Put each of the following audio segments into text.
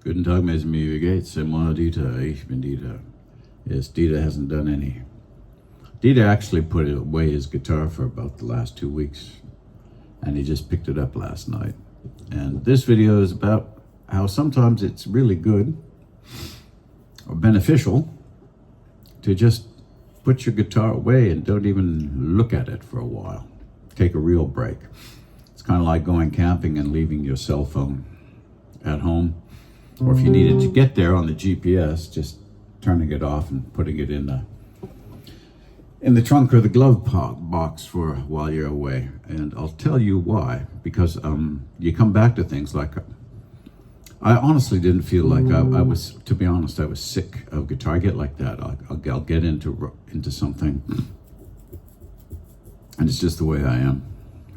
Guten Tag, mes amis, wie geht's? C'est moi, Dita. Ich bin Dita. Yes, Dita hasn't done any. Dita actually put away his guitar for about the last 2 weeks, and he just picked it up last night. And this video is about how sometimes it's really good or beneficial to just put your guitar away and don't even look at it for a while. Take a real break. It's kind of like going camping and leaving your cell phone at home. Or if you needed to get there on the GPS, just turning it off and putting it in the trunk or the glove box for while you're away. And I'll tell you why. Because you come back to things like, I honestly didn't feel like I was, to be honest, I was sick of guitar. I get like that. I'll get into something, and it's just the way I am.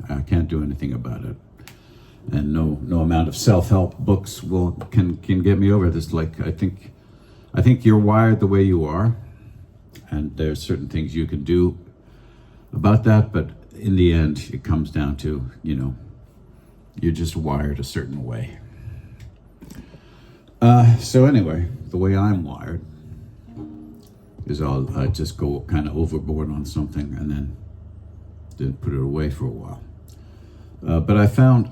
I can't do anything about it. And no amount of self-help books can get me over this. Like I think you're wired the way you are, and there's certain things you can do about that. But in the end, it comes down to, you're just wired a certain way. So anyway, the way I'm wired is I just go kind of overboard on something and then put it away for a while. But I found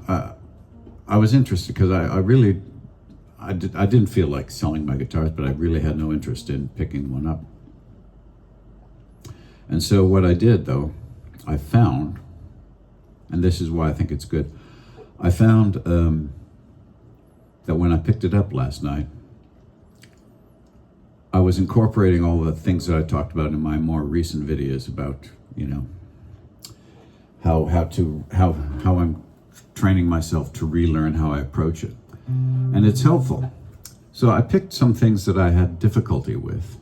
I was interested because I didn't feel like selling my guitars, but I really had no interest in picking one up. And so what I did, though, I found, and this is why I think it's good, I found that when I picked it up last night, I was incorporating all the things that I talked about in my more recent videos about, how I'm training myself to relearn how I approach it. And it's helpful. So I picked some things that I had difficulty with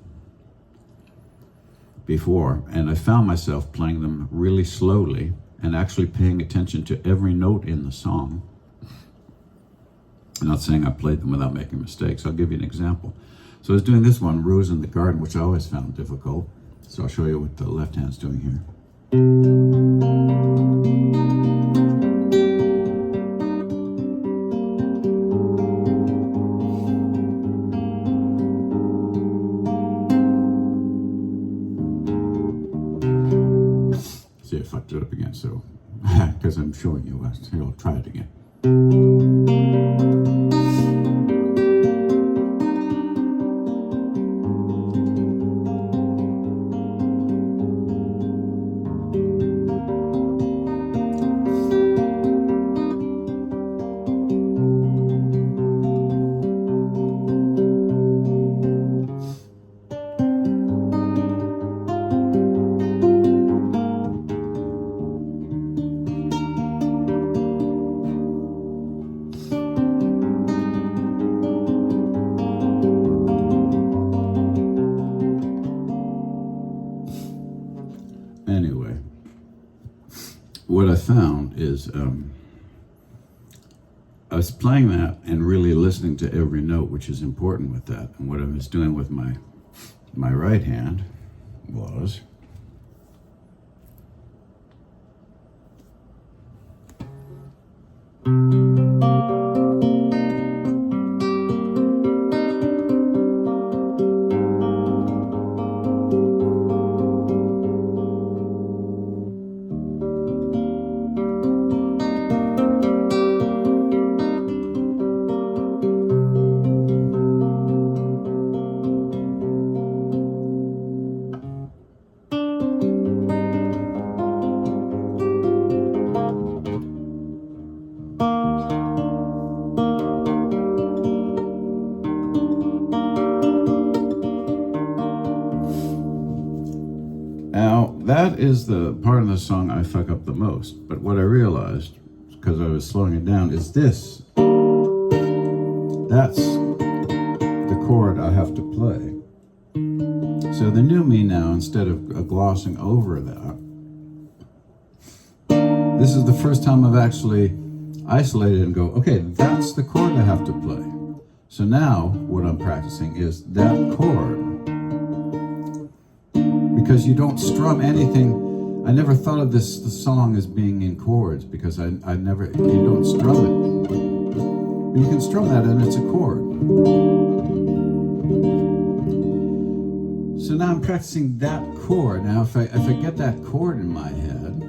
before, and I found myself playing them really slowly and actually paying attention to every note in the song. I'm not saying I played them without making mistakes. I'll give you an example. So I was doing this one, Rose in the Garden, which I always found difficult. So I'll show you what the left hand's doing here. See, I fucked it up again, so, because I'm showing you, here, I'll try it again. Anyway, what I found is I was playing that and really listening to every note, which is important with that. And what I was doing with my right hand was Now, that is the part of the song I fuck up the most. But what I realized, because I was slowing it down, is this. That's the chord I have to play. So the new me now, instead of glossing over that, this is the first time I've actually isolated and go, okay, that's the chord I have to play. So now what I'm practicing is that chord. Because you don't strum anything. I never thought of the song as being in chords because you don't strum it. But you can strum that and it's a chord. I'm practicing that chord. Now, if I get that chord in my head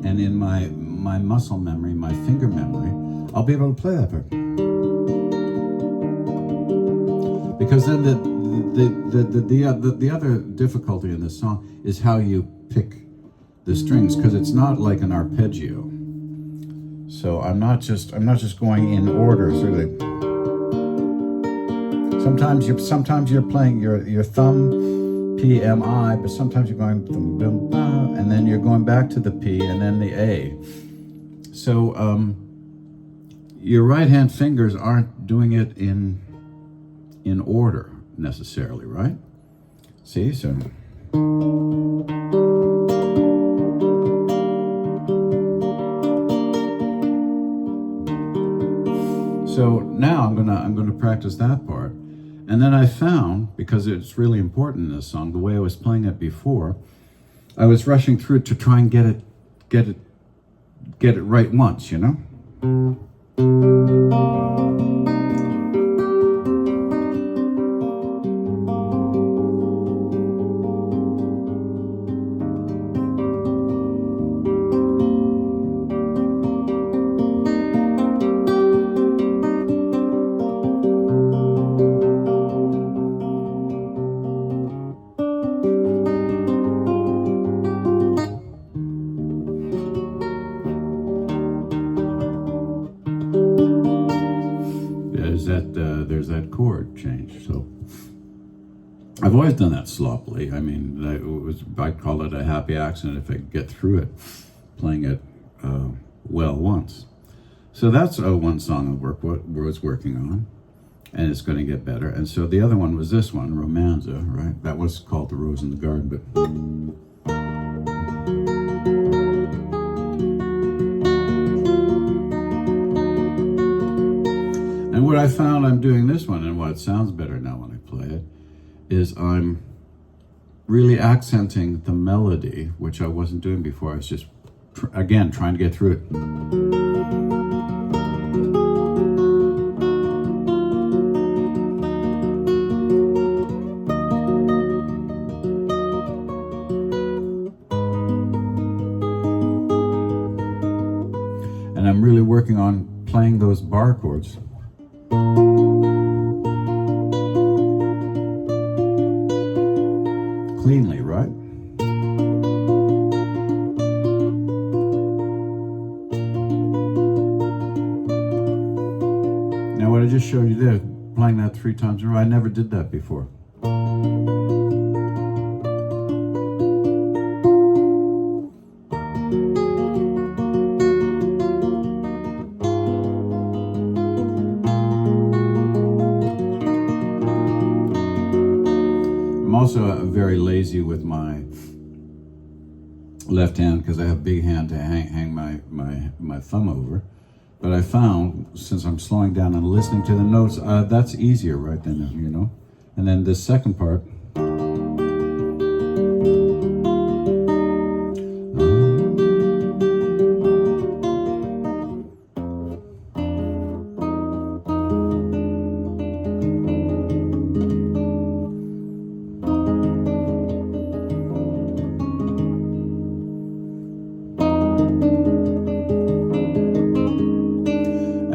and in my muscle memory, my finger memory, I'll be able to play that part. Because then the other difficulty in this song is how you pick the strings, because it's not like an arpeggio. So I'm not just going in order through the. Sometimes you're playing your thumb, P, M, I, but sometimes you're going dum, dum, ba, and then you're going back to the P and then the A. So your right hand fingers aren't doing it in order necessarily, right? See, so. So now I'm gonna practice that part, and then I found, because it's really important in this song, the way I was playing it before, I was rushing through it to try and get it right once, you know. There's that chord change. So I've always done that sloppily. I mean, I'd call it a happy accident if I could get through it, playing it well once. So that's one song I was working on, and it's going to get better. And so the other one was this one, Romanza, right? That was called The Rose in the Garden, but. And what I found I'm doing this one, and why it sounds better now when I play it, is I'm really accenting the melody, which I wasn't doing before. I was just, again, trying to get through it. And I'm really working on playing those bar chords. Cleanly, right? Now what I just showed you there, playing that 3 times in a row, I never did that before. I'm also very lazy with my left hand because I have a big hand to hang my thumb over. But I found, since I'm slowing down and listening to the notes, that's easier right then, you know. And then this second part.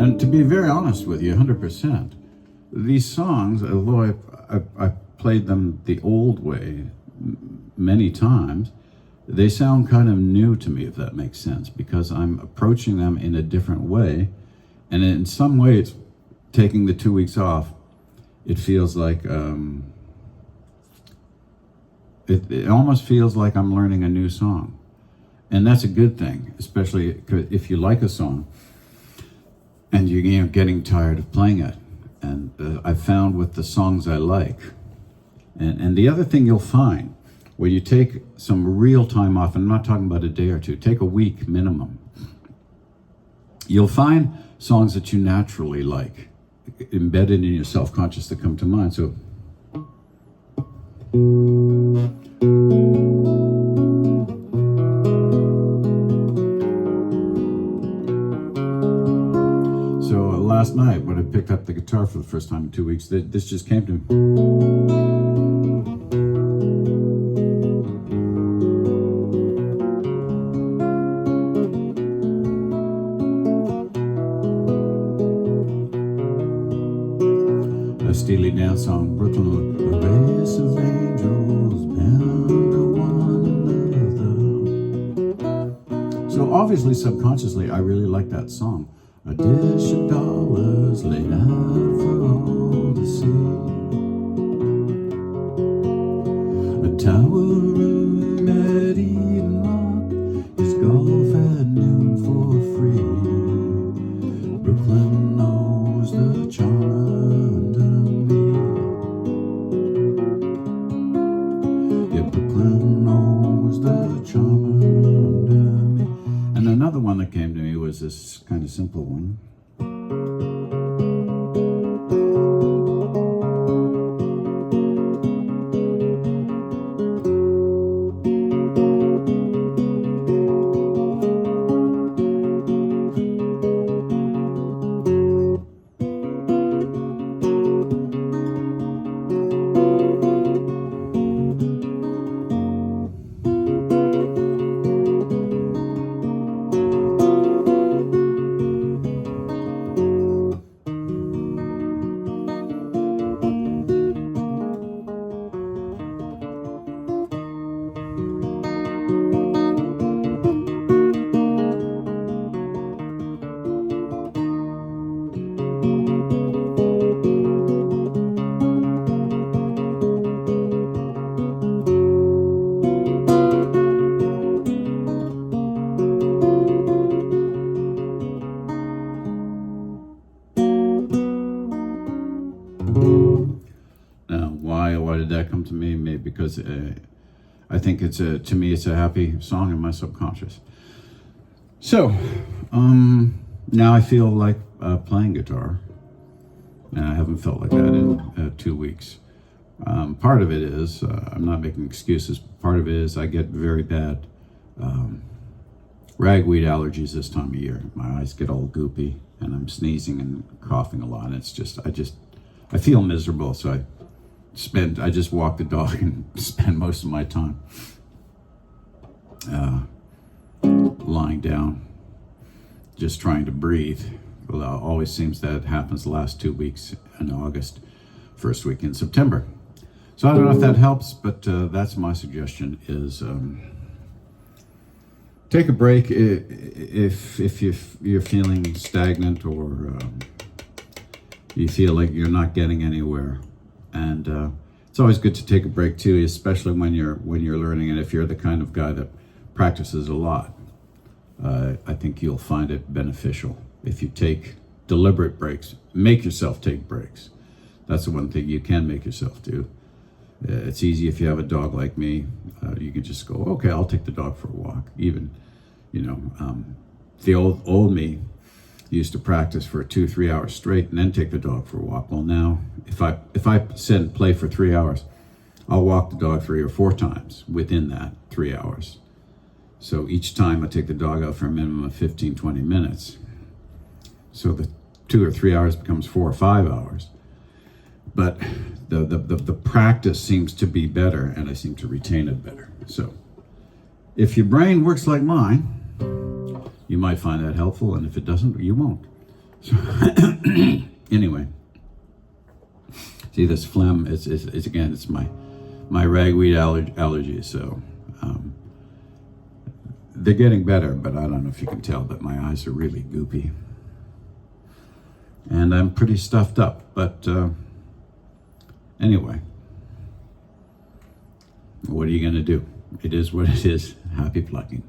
And to be very honest with you, 100%, these songs, although I played them the old way many times, they sound kind of new to me, if that makes sense, because I'm approaching them in a different way. And in some ways, taking the 2 weeks off, it feels like, it almost feels like I'm learning a new song. And that's a good thing, especially if you like a song and you're getting tired of playing it. And I found with the songs I like. And the other thing you'll find, where you take some real time off, and I'm not talking about a day or two, take a week minimum, you'll find songs that you naturally like, embedded in your self-conscious that come to mind. So, last night when I picked up the guitar for the first time in 2 weeks, this just came to me. Steely Dan song, Brooklyn, a race of angels bound to one another. So obviously, subconsciously, I really like that song. A dish of dollars laid out for all to see. A tower room at Eden Rock is golf at noon for free. Brooklyn knows the charm under me. Yeah, Brooklyn knows the charm under me. And another one that came to me was this kind of simple one. Now, why did that come to me? Maybe because I think to me it's a happy song in my subconscious. So now I feel like playing guitar, and I haven't felt like that in 2 weeks. Part of it is I'm not making excuses. Part of it is I get very bad ragweed allergies this time of year. My eyes get all goopy, and I'm sneezing and coughing a lot. It's just I feel miserable, so I just walk the dog and spend most of my time lying down, just trying to breathe. Well, it always seems that happens the last 2 weeks in August, first week in September. So I don't know if that helps, but that's my suggestion is take a break if you're feeling stagnant or you feel like you're not getting anywhere. And it's always good to take a break too, especially when you're learning. And if you're the kind of guy that practices a lot, I think you'll find it beneficial if you take deliberate breaks. Make yourself take breaks. That's the one thing you can make yourself do. It's easy if you have a dog like me. You can just go, okay, I'll take the dog for a walk. Even, the old me used to practice for 2-3 hours straight and then take the dog for a walk. Well, now if I sit play for 3 hours, I'll walk the dog 3 or 4 times within that 3 hours. So each time I take the dog out for a minimum of 15-20 minutes. So the 2 or 3 hours becomes 4 or 5 hours. But the practice seems to be better, and I seem to retain it better. So if your brain works like mine, you might find that helpful, and if it doesn't, you won't. So anyway, see this phlegm, it's again, it's my ragweed allergies. So they're getting better, but I don't know if you can tell, but my eyes are really goopy. And I'm pretty stuffed up, but anyway, what are you gonna do? It is what it is. Happy plucking.